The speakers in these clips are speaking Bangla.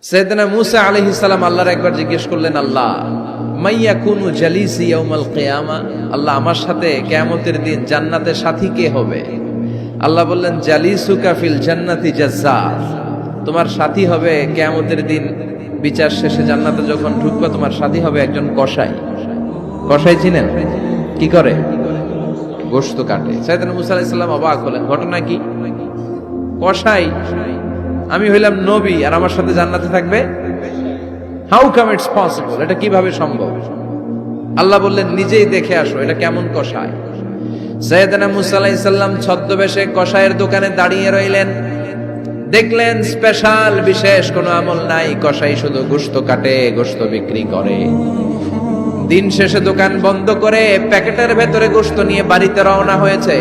সাইয়েদনা মূসা আলাইহিস সালাম আল্লাহর একবার জিজ্ঞেস করলেন, আল্লাহ মাইয়াকুনু জালিসি ইয়াউমাল কিয়ামা, আল্লাহ আমার সাথে কিয়ামতের দিন জান্নাতে সাথী কে হবে? আল্লাহ বললেন, জালিসুকা ফিল জান্নাতি জাজ্জার, তোমার সাথী হবে কিয়ামতের দিন বিচার শেষে জান্নাতে যখন ঢুকবে তোমার সাথী হবে একজন কসাই। কসাই চিনেন? কি করে? গোশত কাটে। সাইয়েদনা মূসা আলাইহিস সালাম অবাক হলেন, ঘটনা কি? কসাই? আমি হইলাম নবী আর আমার সাথে জান্নাতে থাকবে? How come it's possible? এটা কিভাবে সম্ভব? আল্লাহ বললেন, নিজেই দেখে আসো এটা কেমন কসাই। সাইয়েদনা মূসা আলাইহিস সালাম ছদ্মবেশে কসাইয়ের দোকানে দাঁড়িয়ে রইলেন। দেখলেন স্পেশাল বিশেষ কোনো আমল নাই, কসাই শুধু গোশত কাটে, গোশত বিক্রি করে। দিন শেষে দোকান বন্ধ করে প্যাকেটের ভেতরে গোশত নিয়ে বাড়িতে রওনা হয়েছে।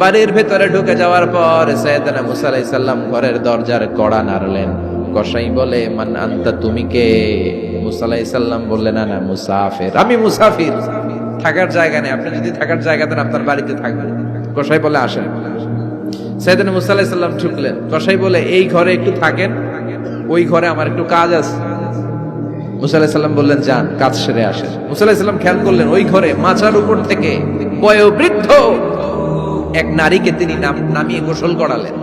বাড়ির ভেতরে ঢুকে যাওয়ার পর সাইয়েদনা মূসা আলাইহিস সালাম ঘরের দরজার কড়া নাড়লেন। কসাই বলে, মান আনতা, তুমি কে? মূসা আলাইহিস সালাম বললেন, আনা মুসাফির, আমি মুসাফির, থাকার জায়গা নেই, আপনি যদি থাকার জায়গা দেন আপনার বাড়িতে থাকবেন। কসাই বলে, আসেন। সাইয়েদনা মূসা আলাইহিস সালাম ঢুকলেন। কসাই বলে, এই ঘরে একটু থাকেন, ওই ঘরে আমার একটু কাজ আছে। মূসা আলাইহিস সালাম বললেন, যান, কাজ সেরে আসেন। মূসা আলাইহিস সালাম খেয়াল করলেন ওই ঘরে মাচার উপর থেকে বয়োবৃদ্ধ এক নারীকে তিনি নামিয়ে গোসল করালেন,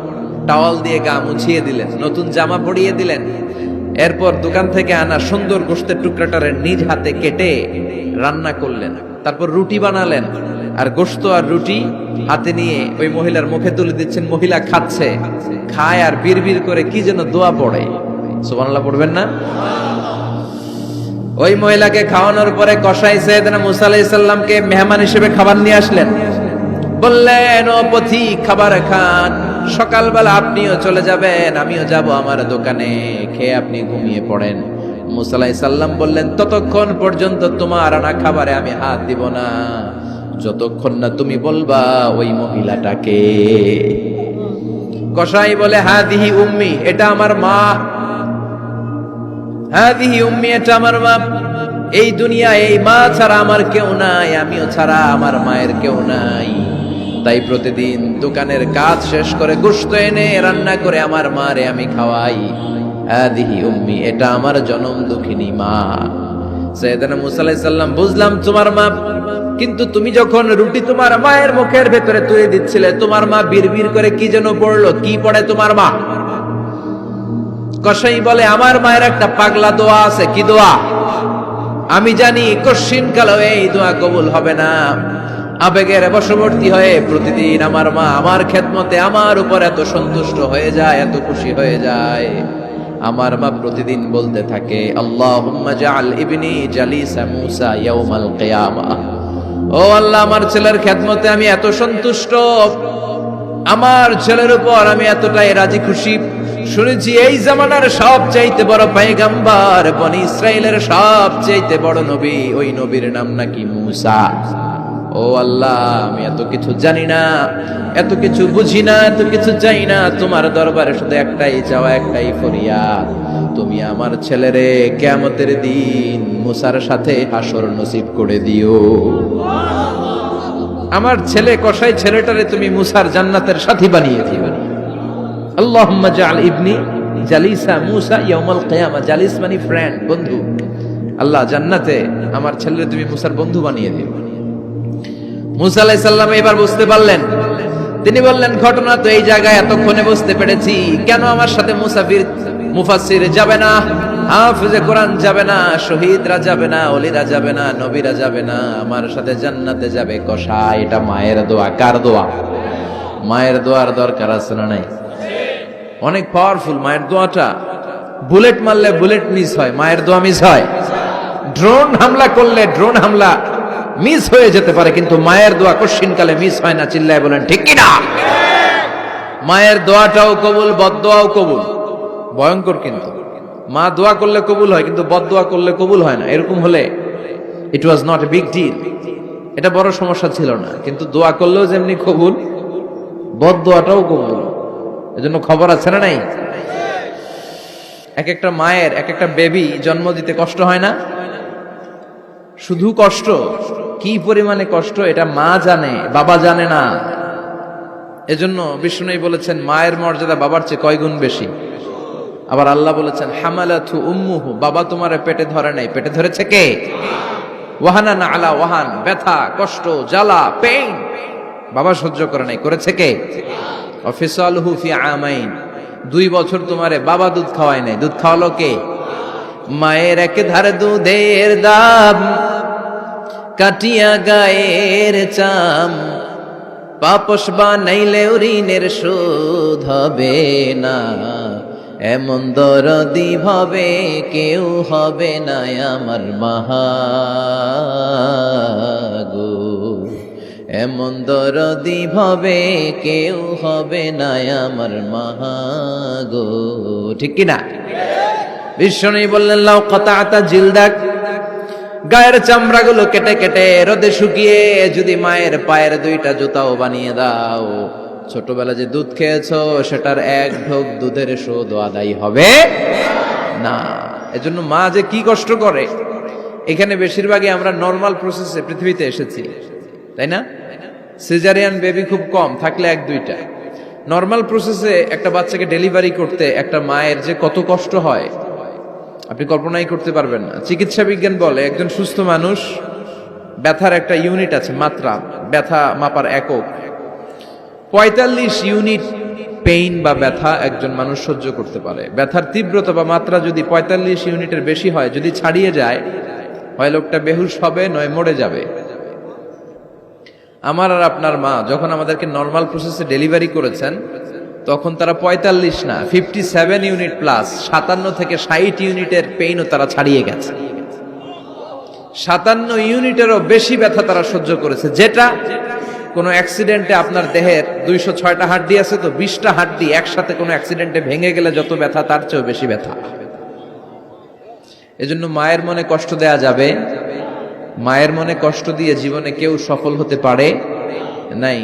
টাওয়াল দিয়ে গা মুছিয়ে দিলেন, নতুন জামা পরিয়ে দিলেন। এরপর দোকান থেকে আনা সুন্দর গোশতের টুকরাটারে নিজ হাতে কেটে রান্না করলেন। তারপর রুটি বানালেন আর গোশত আর রুটি হাতে নিয়ে ওই মহিলার মুখে তুলে দিচ্ছেন। মহিলা খাচ্ছে, খায় আর বিড়বিড় করে কি যেন দোয়া পড়ে। সুবহানাল্লাহ পড়বেন না? ওই মহিলাকে খাওয়ানোর পরে কসাই সাইয়েদনা মূসা আলাইহিস সালামকে মেহমান হিসেবে খাবার নিয়ে আসলেন। বললেন, ও পথিক, খাবার খান, সকালবেলা আপনিও চলে যাবেন, আমিও যাব আমার দোকানে, খেয়ে আপনি ঘুমিয়ে পড়েন। মূসা আলাইহিস সালাম বললেন, ততক্ষণ পর্যন্ত তোমার আনা খাবারে আমি হাত দিব না যতক্ষণ না তুমি বলবা ওই মহিলাটাকে। কসাই বলে, হাদিহি উম্মি, এটা আমার মা। হাদিহি উম্মি, এটা আমার মা। এই দুনিয়ায় এই মা ছাড়া আমার কেউ নাই, আমিও ছাড়া আমার মায়ের কেউ নাই। তাই প্রতিদিন দোকানের কাজ শেষ করে গোশত এনে রান্না করে আমার মারে আমি খাওয়াই। হাদিহি উম্মি, এটা আমার জনম দুঃখিনী মা। সাইয়েদনা মূসা আলাইহিস সালাম, বুঝলাম তোমার মা, কিন্তু তুমি যখন রুটি তোমার মায়ের মুখের ভেতরে তুলে দিচ্ছিলে, তোমার মা বিড়বিড় করে কি যেন পড়লো, কি পড়ে তোমার মা? কসাই বলে, আমার মায়ের একটা পাগলা দোয়া আছে। কি দোয়া? আমি জানি কশিন কালো এই দোয়া কবুল হবে না। আবেগের বশবর্তী হয়ে প্রতিদিন আমার মা আমার খেদমতে আমার উপর এত সন্তুষ্ট হয়ে যায়, এত খুশি হয়ে যায়। আমার মা প্রতিদিন বলতে থাকে, আল্লাহুম্মা জাআল ইবনি জালিসা মূসা ইয়াউমাল কিয়ামা। ও আল্লাহ, আমার ছেলের খেদমতে আমি এত সন্তুষ্ট, আমার ছেলের উপর আমি এতটাই রাজি খুশি। শুনেছি এই জামানার সবচাইতে বড় পয়গম্বর, বনি ইসরাইলের সবচাইতে বড় নবী, ওই নবীর নাম নাকি মূসা। ও আল্লাহ, আমি এত কিছু জানি না, এত কিছু বুঝি না, এত কিছু চাই না, তোমার দরবারে শুধু একটাই চাওয়া, একটাই ফরিয়াদ, তুমি আমার ছেলেরে কিয়ামতের দিন মূসার সাথে হাসর নসিব করে দিও। আমার ছেলে কসাই ছেলেটারে তুমি মূসার জান্নাতের সাথী বানিয়ে দিও। আল্লাহুম্মা জাআল ইবনি জালিসা মূসা ইয়াউমাল কিয়ামা। জালিস মানে ফ্রেন্ড, বন্ধু। আল্লাহ, জান্নাতে আমার ছেলেরে তুমি মূসার বন্ধু বানিয়ে দিও। মূসা আলাইহিস সালাম এবার বুঝতে পারলেন। তিনি বললেন, ঘটনা তো এই জায়গায় এতক্ষণে বুঝতে পেরেছি, কেন আমার সাথে মুফাসসির যাবে না, হাফেজে কোরআন যাবে না, শহীদরা যাবে না, ওলিরা যাবে না, নবীরা যাবে না, আমার সাথে জান্নাতে যাবে কসাই। এটা মায়ের দোয়া। কার দোয়া? মায়ের দোয়ার দরকার আছে না নাই? অনেক পাওয়ারফুল মায়ের দোয়াটা। বুলেট মারলে বুলেট মিস হয়, মায়ের দোয়া মিস হয়। ড্রোন হামলা করলে ড্রোন হামলা মিস হয়ে যেতে পারে, কিন্তু মায়ের দোয়া কশিনকালে মিস হয় না। চিল্লায় বলেন ঠিক কি না? মায়ের দোয়াটাও কবুল, বদদোয়াও কবুল। ভয়ঙ্কর কিন্তু। মা দোয়া করলে কবুল হয়, কিন্তু বদদোয়া করলে কবুল হয় না। এরকম হলে it was not a big deal, এটা বড় সমস্যা ছিল না। কিন্তু দোয়া করলেও যেমনি কবুল, বদদোয়াটাও কবুল। এজন্য খবর আছে না নাই? এক একটা মায়ের এক একটা বেবি জন্ম দিতে কষ্ট হয় না? শুধু কষ্ট, কি পরিমাণে কষ্ট এটা মা জানে, বাবা জানে না। এজন্য বিষ্ণু বলেছেন, মায়ের মর্যাদা বাবার চেয়ে কয় গুণ বেশি। আবার আল্লাহ বলেছেন হামালাতু উম্মুহু, বাবা তোমার পেটে ধরে নাই, পেটে ধরেছে কে? ওয়াহানান আলা ওয়াহান, ব্যথা, কষ্ট, জ্বালা, পেইন বাবা সহ্য করে নাই, করেছে কে? অফিসালহু ফি আমাইন, 2 বছর তোমারে বাবা দুধ খাওয়ায় নাই, দুধ খাওয়ালো কে? মায়ের এক ধারে দুধের দাম, কাটিয়া গায়ের চাম, পাপস বানাইলেও ঋণের শোধ হবে না, এমন দরদি ভাবে কেউ হবে না আমার মাগো, এমন দরদি ভাবে কেউ হবে না আমার মাগো। ঠিক কিনা? বিষ্ণু বললেন লাউ কাতাতা জিলদাক, গায়ের চামড়াগুলো কেটে কেটে রোদে শুকিয়ে যদি মায়ের পায়ের 2টা জুতাও বানিয়ে দাও, ছোটবেলা যে দুধ খেয়েছো সেটার 1 ঢোক দুধের শোধ আদায় হবে না। এজন্য মা যে কি কষ্ট করে, এখানে বেশিরভাগই আমরা নরমাল প্রসেসে পৃথিবীতে এসেছি, তাই না? সিজারিয়ান বেবি খুব কম, থাকলে 1-2টা। নরমাল প্রসেসে একটা বাচ্চাকে ডেলিভারি করতে একটা মায়ের যে কত কষ্ট হয় আপনি কল্পনাই করতে পারবেন না। চিকিৎসা বিজ্ঞান বলে একজন সুস্থ মানুষ, ব্যথার একটা ইউনিট আছে, মাত্রা, ব্যথা মাপার একক, 45 ইউনিট পেইন বা ব্যথা একজন মানুষ সহ্য করতে পারে। ব্যথার তীব্রতা বা মাত্রা যদি 45 ইউনিটের বেশি হয়, যদি ছাড়িয়ে যায়, হয় লোকটা বেহুশ হবে, নয় মরে যাবে। আমার আর আপনার মা যখন আমাদেরকে নরমাল প্রসেসে ডেলিভারি করেছেন, তখন তারা 45 না 57 ইউনিট প্লাস 57 থেকে 60 ইউনিটের পেইনও তারা ছাড়িয়ে গেছে। 57 ইউনিটেরও বেশি ব্যথা তারা সহ্য করেছে, যেটা কোনো অ্যাক্সিডেন্টে আপনার দেহের 206টা হাড্ডি আছে, তো 20টা হাড্ডি একসাথে কোনো অ্যাক্সিডেন্টে ভেঙে গেলে যত ব্যথা তার চেয়েও বেশি ব্যথা। এজন্য মায়ের মনে কষ্ট দেয়া যাবে? মায়ের মনে কষ্ট দিয়ে জীবনে কেউ সফল হতে পারে নাই।